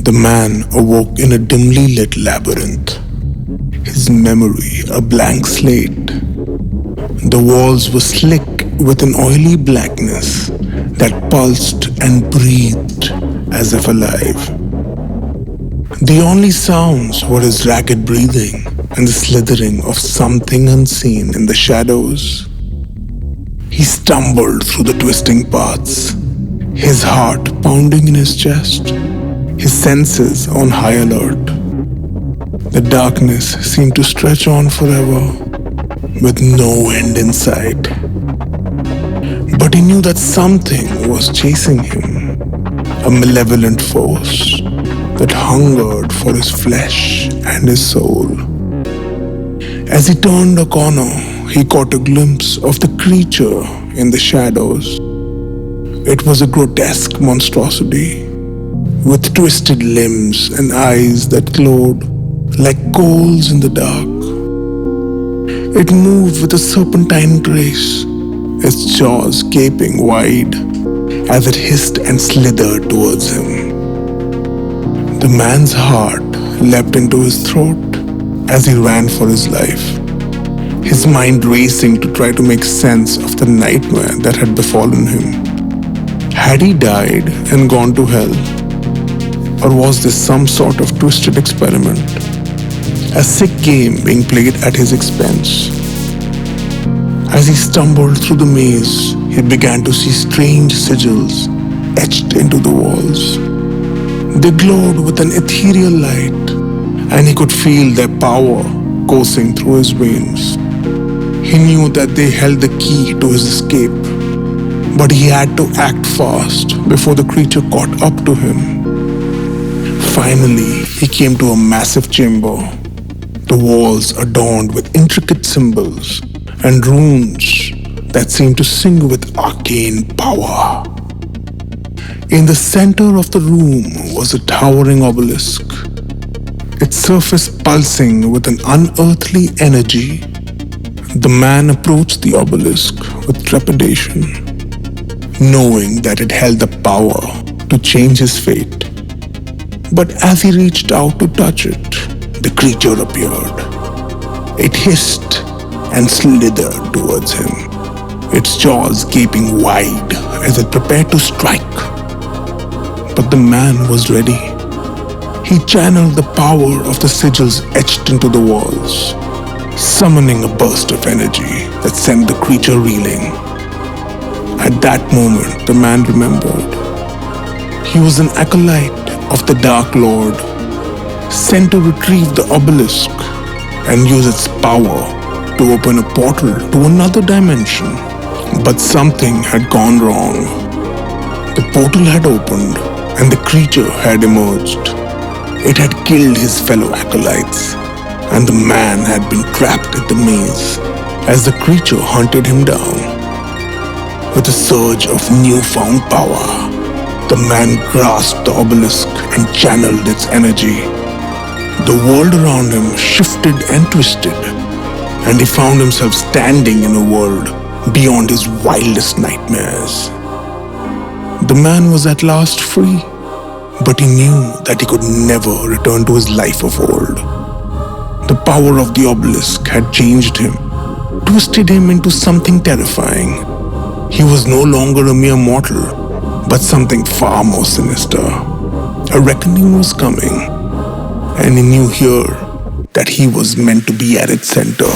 The man awoke in a dimly lit labyrinth, his memory a blank slate. The walls were slick with an oily blackness that pulsed and breathed as if alive. The only sounds were his ragged breathing and the slithering of something unseen in the shadows. He stumbled through the twisting paths, his heart pounding in his chest, his senses on high alert. The darkness seemed to stretch on forever, with no end in sight. But he knew that something was chasing him, a malevolent force that hungered for his flesh and his soul. As he turned a corner, he caught a glimpse of the creature in the shadows. It was a grotesque monstrosity, with twisted limbs and eyes that glowed like coals in the dark. It moved with a serpentine grace, its jaws gaping wide as it hissed and slithered towards him. The man's heart leapt into his throat as he ran for his life, his mind racing to try to make sense of the nightmare that had befallen him. Had he died and gone to hell? Or was this some sort of twisted experiment? A sick game being played at his expense? As he stumbled through the maze, he began to see strange sigils etched into the walls. They glowed with an ethereal light, and he could feel their power coursing through his veins. He knew that they held the key to his escape, but he had to act fast before the creature caught up to him. Finally, he came to a massive chamber, the walls adorned with intricate symbols and runes that seemed to sing with arcane power. In the center of the room was a towering obelisk, its surface pulsing with an unearthly energy. The man approached the obelisk with trepidation, knowing that it held the power to change his fate. But as he reached out to touch it, the creature appeared. It hissed and slithered towards him, its jaws gaping wide as it prepared to strike. But the man was ready. He channeled the power of the sigils etched into the walls, summoning a burst of energy that sent the creature reeling. At that moment, the man remembered. He was an acolyte of the Dark Lord, sent to retrieve the obelisk and use its power to open a portal to another dimension. But something had gone wrong. The portal had opened and the creature had emerged. It had killed his fellow acolytes, and the man had been trapped in the maze as the creature hunted him down. With a surge of newfound power, the man grasped the obelisk and channeled its energy. The world around him shifted and twisted, and he found himself standing in a world beyond his wildest nightmares. The man was at last free, but he knew that he could never return to his life of old. The power of the obelisk had changed him, twisted him into something terrifying. He was no longer a mere mortal, but something far more sinister. A reckoning was coming, and he knew here that he was meant to be at its center.